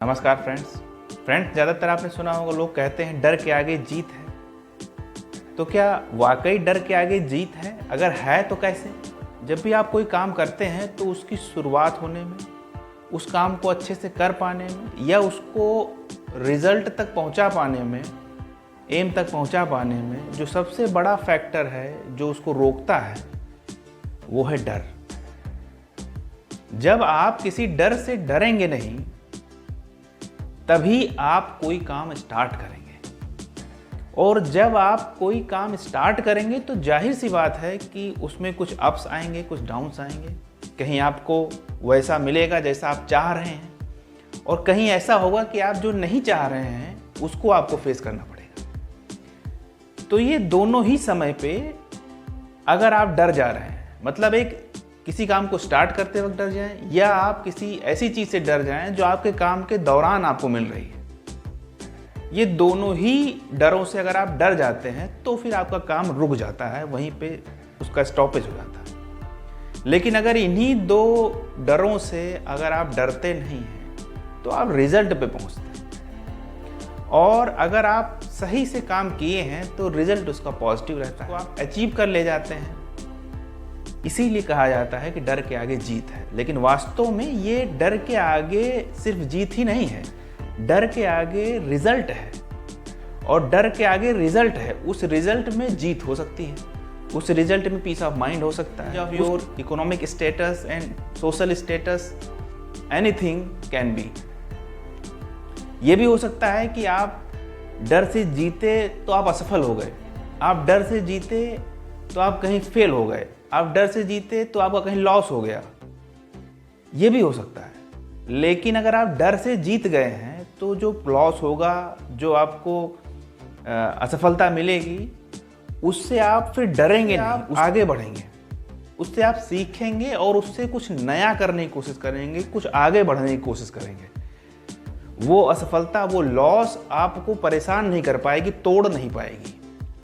नमस्कार फ्रेंड्स, ज़्यादातर आपने सुना होगा लोग कहते हैं डर के आगे जीत है। तो क्या वाकई डर के आगे जीत है? अगर है तो कैसे? जब भी आप कोई काम करते हैं तो उसकी शुरुआत होने में, उस काम को अच्छे से कर पाने में या उसको रिजल्ट तक पहुंचा पाने में, एम तक पहुंचा पाने में जो सबसे बड़ा फैक्टर है जो उसको रोकता है वो है डर। जब आप किसी डर से डरेंगे नहीं तभी आप कोई काम स्टार्ट करेंगे, और जब आप कोई काम स्टार्ट करेंगे तो जाहिर सी बात है कि उसमें कुछ अप्स आएंगे, कुछ डाउन्स आएंगे। कहीं आपको वैसा मिलेगा जैसा आप चाह रहे हैं, और कहीं ऐसा होगा कि आप जो नहीं चाह रहे हैं उसको आपको फेस करना पड़ेगा। तो ये दोनों ही समय पे अगर आप डर जा रहे हैं, मतलब एक किसी काम को स्टार्ट करते वक्त डर जाएं, या आप किसी ऐसी चीज़ से डर जाएं जो आपके काम के दौरान आपको मिल रही है, ये दोनों ही डरों से अगर आप डर जाते हैं तो फिर आपका काम रुक जाता है, वहीं पे उसका स्टॉपेज हो जाता है। लेकिन अगर इन्हीं दो डरों से अगर आप डरते नहीं हैं तो आप रिजल्ट पे पहुंचते हैं, और अगर आप सही से काम किए हैं तो रिजल्ट उसका पॉजिटिव रहता है, तो आप अचीव कर ले जाते हैं। इसीलिए कहा जाता है कि डर के आगे जीत है। लेकिन वास्तव में ये डर के आगे सिर्फ जीत ही नहीं है, डर के आगे रिजल्ट है, और डर के आगे रिजल्ट है, उस रिजल्ट में जीत हो सकती है, उस रिजल्ट में पीस ऑफ माइंड हो सकता है, of your economic status and social status, anything can be. ये भी हो सकता है कि आप डर से जीते तो आप असफल हो गए, आप डर से जीते तो आप कहीं फेल हो गए, आप डर से जीते तो आपका कहीं लॉस हो गया, ये भी हो सकता है। लेकिन अगर आप डर से जीत गए हैं तो जो लॉस होगा, जो आपको असफलता मिलेगी, उससे आप फिर डरेंगे नहीं, आप आगे बढ़ेंगे, उससे आप सीखेंगे और उससे कुछ नया करने की कोशिश करेंगे, कुछ आगे बढ़ने की कोशिश करेंगे। वो असफलता, वो लॉस आपको परेशान नहीं कर पाएगी, तोड़ नहीं पाएगी।